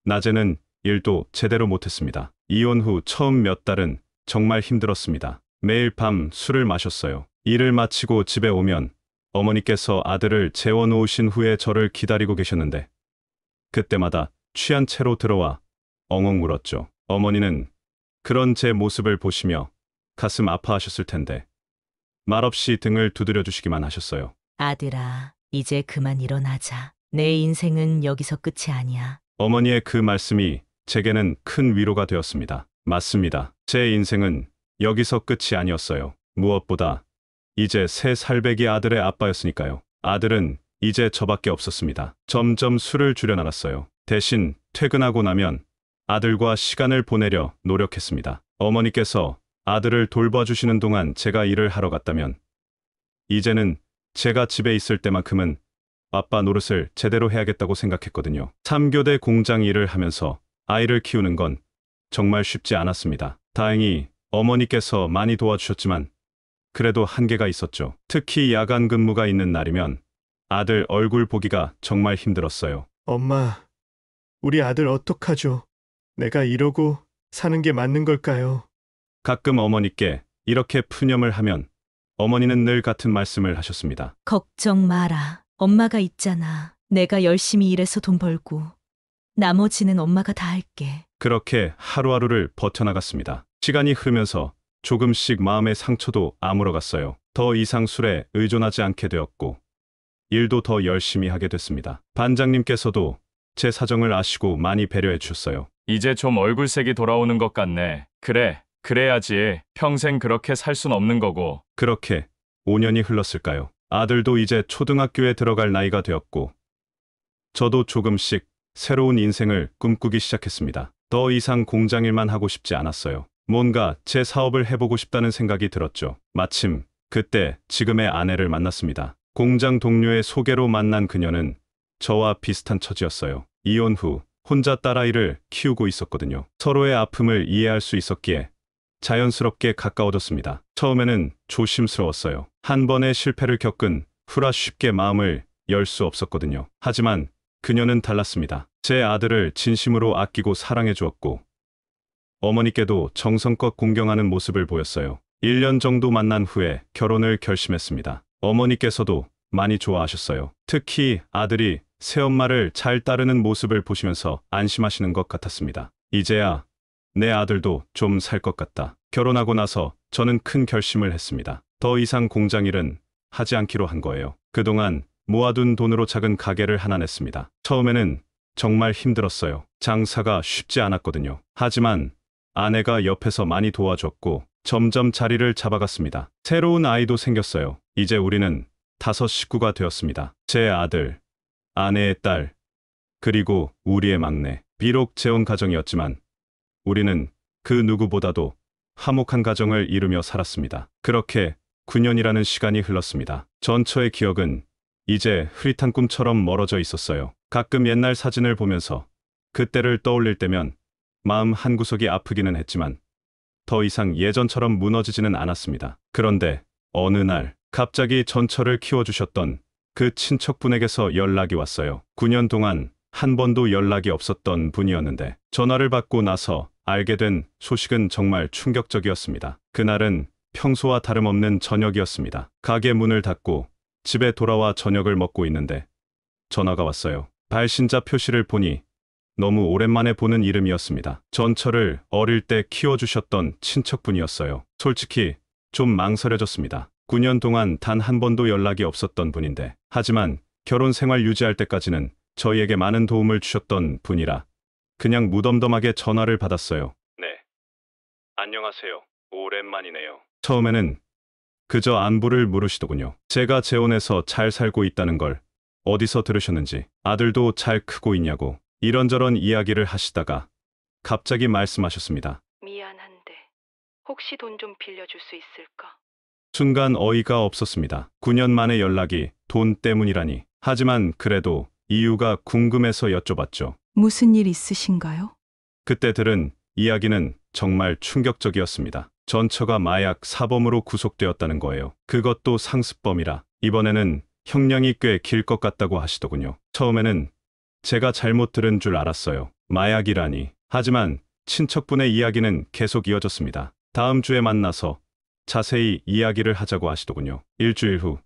낮에는 일도 제대로 못했습니다. 이혼 후 처음 몇 달은 정말 힘들었습니다. 매일 밤 술을 마셨어요. 일을 마치고 집에 오면 어머니께서 아들을 재워놓으신 후에 저를 기다리고 계셨는데 그때마다 취한 채로 들어와 엉엉 울었죠. 어머니는 그런 제 모습을 보시며 가슴 아파하셨을 텐데 말없이 등을 두드려 주시기만 하셨어요. 아들아, 이제 그만 일어나자. 내 인생은 여기서 끝이 아니야. 어머니의 그 말씀이 제게는 큰 위로가 되었습니다. 맞습니다. 제 인생은 여기서 끝이 아니었어요. 무엇보다 이제 3살배기 아들의 아빠였으니까요. 아들은 이제 저밖에 없었습니다. 점점 술을 줄여나갔어요. 대신 퇴근하고 나면 아들과 시간을 보내려 노력했습니다. 어머니께서 아들을 돌봐주시는 동안 제가 일을 하러 갔다면 이제는 제가 집에 있을 때만큼은 아빠 노릇을 제대로 해야겠다고 생각했거든요. 3교대 공장 일을 하면서 아이를 키우는 건 정말 쉽지 않았습니다. 다행히 어머니께서 많이 도와주셨지만 그래도 한계가 있었죠. 특히 야간 근무가 있는 날이면 아들 얼굴 보기가 정말 힘들었어요. 엄마, 우리 아들 어떡하죠? 내가 이러고 사는 게 맞는 걸까요? 가끔 어머니께 이렇게 푸념을 하면 어머니는 늘 같은 말씀을 하셨습니다. 걱정 마라. 엄마가 있잖아. 내가 열심히 일해서 돈 벌고 나머지는 엄마가 다 할게. 그렇게 하루하루를 버텨나갔습니다. 시간이 흐르면서 조금씩 마음의 상처도 아물어갔어요. 더 이상 술에 의존하지 않게 되었고 일도 더 열심히 하게 됐습니다. 반장님께서도 제 사정을 아시고 많이 배려해 주셨어요. 이제 좀 얼굴색이 돌아오는 것 같네. 그래, 그래야지. 평생 그렇게 살 순 없는 거고. 그렇게 5년이 흘렀을까요? 아들도 이제 초등학교에 들어갈 나이가 되었고 저도 조금씩 새로운 인생을 꿈꾸기 시작했습니다. 더 이상 공장 일만 하고 싶지 않았어요. 뭔가 제 사업을 해보고 싶다는 생각이 들었죠. 마침 그때 지금의 아내를 만났습니다. 공장 동료의 소개로 만난 그녀는 저와 비슷한 처지였어요. 이혼 후 혼자 딸아이를 키우고 있었거든요. 서로의 아픔을 이해할 수 있었기에 자연스럽게 가까워졌습니다. 처음에는 조심스러웠어요. 한 번의 실패를 겪은 후라 쉽게 마음을 열 수 없었거든요. 하지만 그녀는 달랐습니다. 제 아들을 진심으로 아끼고 사랑해 주었고 어머니께도 정성껏 공경하는 모습을 보였어요. 1년 정도 만난 후에 결혼을 결심했습니다. 어머니께서도 많이 좋아하셨어요. 특히 아들이 새엄마를 잘 따르는 모습을 보시면서 안심하시는 것 같았습니다. 이제야 내 아들도 좀 살 것 같다. 결혼하고 나서 저는 큰 결심을 했습니다. 더 이상 공장 일은 하지 않기로 한 거예요. 그동안 모아둔 돈으로 작은 가게를 하나 냈습니다. 처음에는 정말 힘들었어요. 장사가 쉽지 않았거든요. 하지만 아내가 옆에서 많이 도와줬고 점점 자리를 잡아갔습니다. 새로운 아이도 생겼어요. 이제 우리는 5 식구가 되었습니다. 제 아들, 아내의 딸, 그리고 우리의 막내. 비록 재혼 가정이었지만 우리는 그 누구보다도 화목한 가정을 이루며 살았습니다. 그렇게 9년이라는 시간이 흘렀습니다. 전처의 기억은 이제 흐릿한 꿈처럼 멀어져 있었어요. 가끔 옛날 사진을 보면서 그때를 떠올릴 때면 마음 한구석이 아프기는 했지만 더 이상 예전처럼 무너지지는 않았습니다. 그런데 어느 날 갑자기 전처를 키워주셨던 그 친척분에게서 연락이 왔어요. 9년 동안 한 번도 연락이 없었던 분이었는데 전화를 받고 나서 알게 된 소식은 정말 충격적이었습니다. 그날은 평소와 다름없는 저녁이었습니다. 가게 문을 닫고 집에 돌아와 저녁을 먹고 있는데 전화가 왔어요. 발신자 표시를 보니 너무 오랜만에 보는 이름이었습니다. 전처를 어릴 때 키워주셨던 친척분이었어요. 솔직히 좀 망설여졌습니다. 9년 동안 단 한 번도 연락이 없었던 분인데 하지만 결혼 생활 유지할 때까지는 저희에게 많은 도움을 주셨던 분이라 그냥 무덤덤하게 전화를 받았어요. 네. 안녕하세요. 오랜만이네요. 처음에는 그저 안부를 물으시더군요. 제가 재혼해서 잘 살고 있다는 걸 어디서 들으셨는지, 아들도 잘 크고 있냐고 이런저런 이야기를 하시다가 갑자기 말씀하셨습니다. 미안한데 혹시 돈 좀 빌려줄 수 있을까? 순간 어이가 없었습니다. 9년 만에 연락이 돈 때문이라니. 하지만 그래도 이유가 궁금해서 여쭤봤죠. 무슨 일 있으신가요? 그때 들은 이야기는 정말 충격적이었습니다. 전처가 마약 사범으로 구속되었다는 거예요. 그것도 상습범이라 이번에는 형량이 꽤 길 것 같다고 하시더군요. 처음에는 제가 잘못 들은 줄 알았어요. 마약이라니. 하지만 친척분의 이야기는 계속 이어졌습니다. 다음 주에 만나서 자세히 이야기를 하자고 하시더군요. 일주일 후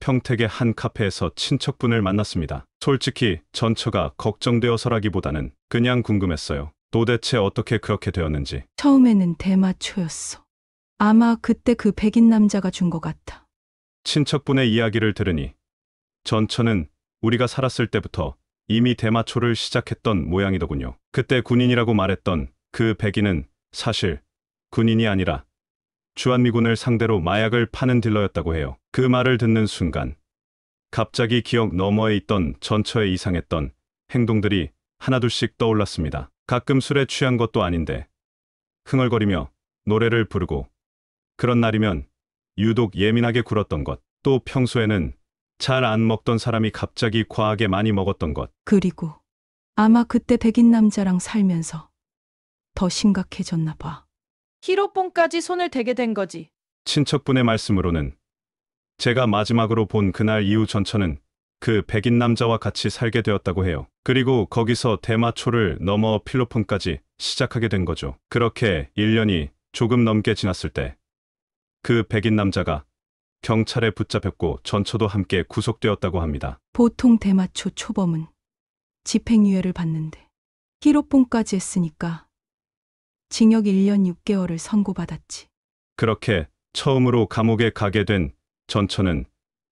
평택의 한 카페에서 친척분을 만났습니다. 솔직히 전처가 걱정되어서라기보다는 그냥 궁금했어요. 도대체 어떻게 그렇게 되었는지. 처음에는 대마초였어. 아마 그때 그 백인 남자가 준 것 같아. 친척분의 이야기를 들으니 전처는 우리가 살았을 때부터 이미 대마초를 시작했던 모양이더군요. 그때 군인이라고 말했던 그 백인은 사실 군인이 아니라 주한미군을 상대로 마약을 파는 딜러였다고 해요. 그 말을 듣는 순간 갑자기 기억 너머에 있던 전처의 이상했던 행동들이 하나둘씩 떠올랐습니다. 가끔 술에 취한 것도 아닌데 흥얼거리며 노래를 부르고 그런 날이면 유독 예민하게 굴었던 것, 또 평소에는 잘 안 먹던 사람이 갑자기 과하게 많이 먹었던 것. 그리고 아마 그때 백인 남자랑 살면서 더 심각해졌나 봐. 히로뽕까지 손을 대게 된 거지. 친척분의 말씀으로는 제가 마지막으로 본 그날 이후 전처는 그 백인 남자와 같이 살게 되었다고 해요. 그리고 거기서 대마초를 넘어 필로폰까지 시작하게 된 거죠. 그렇게 1년이 조금 넘게 지났을 때 그 백인 남자가 경찰에 붙잡혔고 전처도 함께 구속되었다고 합니다. 보통 대마초 초범은 집행유예를 받는데 히로뽕까지 했으니까 징역 1년 6개월을 선고받았지. 그렇게 처음으로 감옥에 가게 된 전처는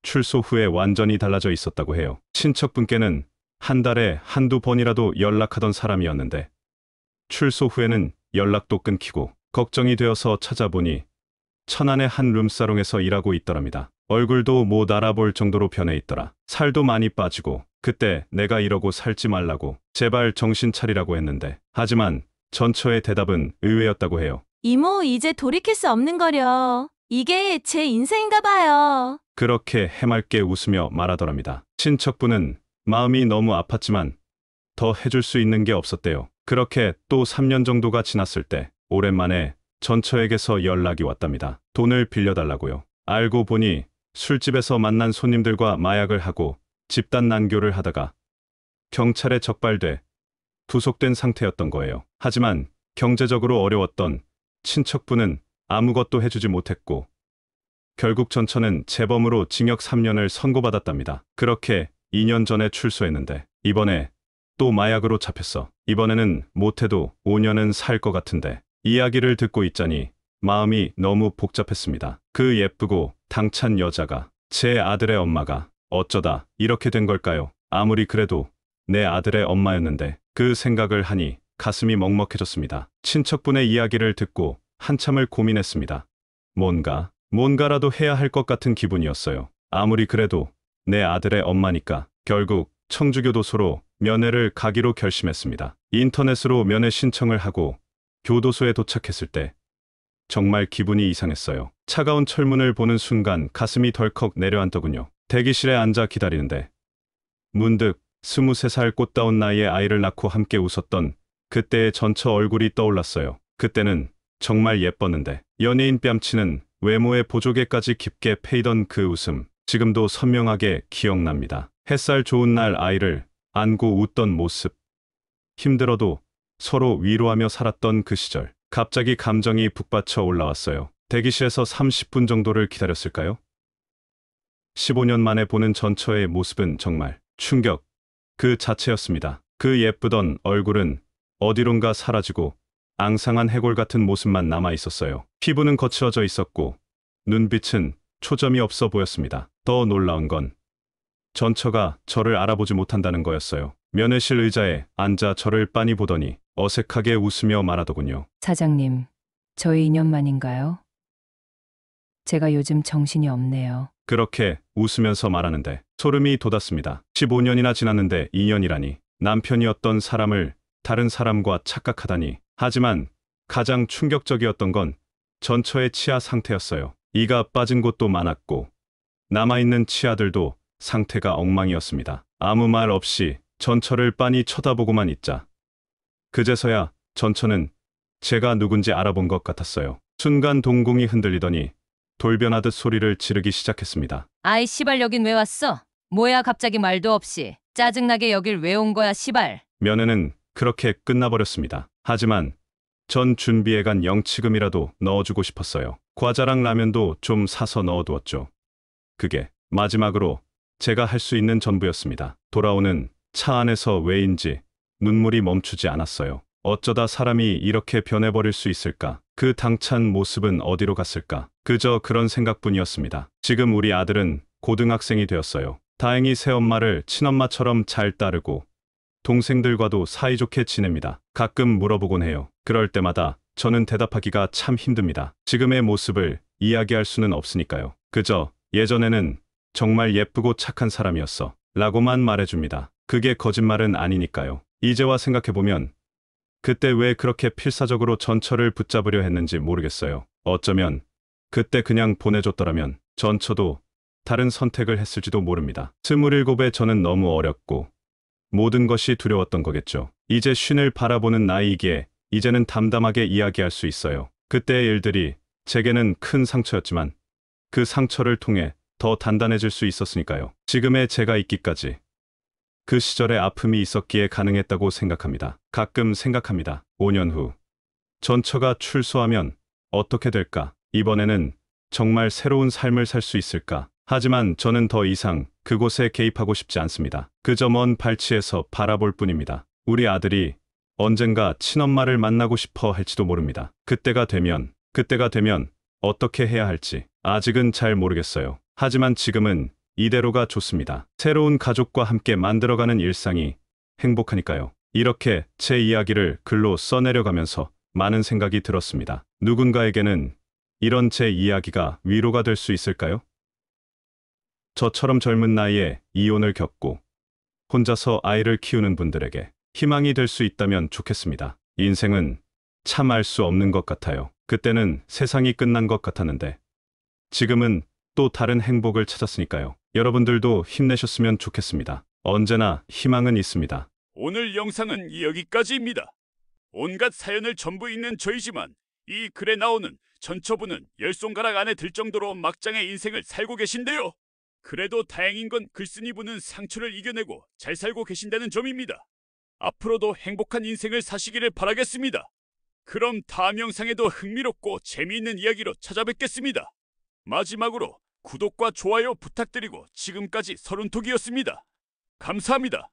출소 후에 완전히 달라져 있었다고 해요. 친척분께는 한 달에 한두 번이라도 연락하던 사람이었는데 출소 후에는 연락도 끊기고 걱정이 되어서 찾아보니 천안의 한 룸사롱에서 일하고 있더랍니다. 얼굴도 못 알아볼 정도로 변해 있더라. 살도 많이 빠지고 그때 내가 이러고 살지 말라고 제발 정신 차리라고 했는데 하지만 전처의 대답은 의외였다고 해요. 이모, 이제 돌이킬 수 없는 거려. 이게 제 인생인가 봐요. 그렇게 해맑게 웃으며 말하더랍니다. 친척분은 마음이 너무 아팠지만 더 해줄 수 있는 게 없었대요. 그렇게 또 3년 정도가 지났을 때 오랜만에 전처에게서 연락이 왔답니다. 돈을 빌려달라고요. 알고 보니 술집에서 만난 손님들과 마약을 하고 집단 난교를 하다가 경찰에 적발돼 구속된 상태였던 거예요. 하지만 경제적으로 어려웠던 친척분은 아무것도 해주지 못했고 결국 전처는 재범으로 징역 3년을 선고받았답니다. 그렇게 2년 전에 출소했는데 이번에 또 마약으로 잡혔어. 이번에는 못해도 5년은 살 것 같은데 이야기를 듣고 있자니 마음이 너무 복잡했습니다. 그 예쁘고 당찬 여자가 제 아들의 엄마가 어쩌다 이렇게 된 걸까요? 아무리 그래도 내 아들의 엄마였는데 그 생각을 하니 가슴이 먹먹해졌습니다. 친척분의 이야기를 듣고 한참을 고민했습니다. 뭔가라도 해야 할 것 같은 기분이었어요. 아무리 그래도 내 아들의 엄마니까. 결국 청주교도소로 면회를 가기로 결심했습니다. 인터넷으로 면회 신청을 하고 교도소에 도착했을 때 정말 기분이 이상했어요. 차가운 철문을 보는 순간 가슴이 덜컥 내려앉더군요. 대기실에 앉아 기다리는데 문득 23살 꽃다운 나이에 아이를 낳고 함께 웃었던 그때의 전처 얼굴이 떠올랐어요. 그때는 정말 예뻤는데 연예인 뺨치는 외모의 보조개까지 깊게 패이던 그 웃음, 지금도 선명하게 기억납니다. 햇살 좋은 날 아이를 안고 웃던 모습, 힘들어도 서로 위로하며 살았던 그 시절. 갑자기 감정이 북받쳐 올라왔어요. 대기실에서 30분 정도를 기다렸을까요? 15년 만에 보는 전처의 모습은 정말 충격 그 자체였습니다. 그 예쁘던 얼굴은 어디론가 사라지고 앙상한 해골 같은 모습만 남아 있었어요. 피부는 거칠어져 있었고 눈빛은 초점이 없어 보였습니다. 더 놀라운 건 전처가 저를 알아보지 못한다는 거였어요. 면회실 의자에 앉아 저를 빤히 보더니 어색하게 웃으며 말하더군요. 사장님, 저희 2년 만인가요? 제가 요즘 정신이 없네요. 그렇게 웃으면서 말하는데 소름이 돋았습니다. 15년이나 지났는데 2년이라니. 남편이었던 사람을 다른 사람과 착각하다니. 하지만 가장 충격적이었던 건 전처의 치아 상태였어요. 이가 빠진 곳도 많았고 남아있는 치아들도 상태가 엉망이었습니다. 아무 말 없이 전처를 빤히 쳐다보고만 있자 그제서야 전처는 제가 누군지 알아본 것 같았어요. 순간 동공이 흔들리더니 돌변하듯 소리를 지르기 시작했습니다. 아이 시발 여긴 왜 왔어? 뭐야 갑자기 말도 없이. 짜증나게 여길 왜 온 거야 시발. 면회는 그렇게 끝나버렸습니다. 하지만 전 준비해간 영치금이라도 넣어주고 싶었어요. 과자랑 라면도 좀 사서 넣어두었죠. 그게 마지막으로 제가 할 수 있는 전부였습니다. 돌아오는 차 안에서 왜인지 눈물이 멈추지 않았어요. 어쩌다 사람이 이렇게 변해버릴 수 있을까? 그 당찬 모습은 어디로 갔을까? 그저 그런 생각뿐이었습니다. 지금 우리 아들은 고등학생이 되었어요. 다행히 새엄마를 친엄마처럼 잘 따르고 동생들과도 사이좋게 지냅니다. 가끔 물어보곤 해요. 그럴 때마다 저는 대답하기가 참 힘듭니다. 지금의 모습을 이야기할 수는 없으니까요. 그저 예전에는 정말 예쁘고 착한 사람이었어 라고만 말해줍니다. 그게 거짓말은 아니니까요. 이제와 생각해보면 그때 왜 그렇게 필사적으로 전처를 붙잡으려 했는지 모르겠어요. 어쩌면 그때 그냥 보내줬더라면 전처도 다른 선택을 했을지도 모릅니다. 27에 저는 너무 어렸고 모든 것이 두려웠던 거겠죠. 이제 쉰을 바라보는 나이이기에 이제는 담담하게 이야기할 수 있어요. 그때의 일들이 제게는 큰 상처였지만 그 상처를 통해 더 단단해질 수 있었으니까요. 지금의 제가 있기까지 그 시절의 아픔이 있었기에 가능했다고 생각합니다. 가끔 생각합니다. 5년 후 전처가 출소하면 어떻게 될까? 이번에는 정말 새로운 삶을 살 수 있을까? 하지만 저는 더 이상 그곳에 개입하고 싶지 않습니다. 그저 먼 발치에서 바라볼 뿐입니다. 우리 아들이 언젠가 친엄마를 만나고 싶어 할지도 모릅니다. 그때가 되면 어떻게 해야 할지 아직은 잘 모르겠어요. 하지만 지금은 이대로가 좋습니다. 새로운 가족과 함께 만들어가는 일상이 행복하니까요. 이렇게 제 이야기를 글로 써내려가면서 많은 생각이 들었습니다. 누군가에게는 이런 제 이야기가 위로가 될 수 있을까요? 저처럼 젊은 나이에 이혼을 겪고 혼자서 아이를 키우는 분들에게 희망이 될 수 있다면 좋겠습니다. 인생은 참 알 수 없는 것 같아요. 그때는 세상이 끝난 것 같았는데 지금은 또 다른 행복을 찾았으니까요. 여러분들도 힘내셨으면 좋겠습니다. 언제나 희망은 있습니다. 오늘 영상은 여기까지입니다. 온갖 사연을 전부 읽는 저이지만 이 글에 나오는 전처분은 열 손가락 안에 들 정도로 막장의 인생을 살고 계신데요. 그래도 다행인 건 글쓴이 분은 상처를 이겨내고 잘 살고 계신다는 점입니다. 앞으로도 행복한 인생을 사시기를 바라겠습니다. 그럼 다음 영상에도 흥미롭고 재미있는 이야기로 찾아뵙겠습니다. 마지막으로 구독과 좋아요 부탁드리고 지금까지 서른톡이었습니다. 감사합니다.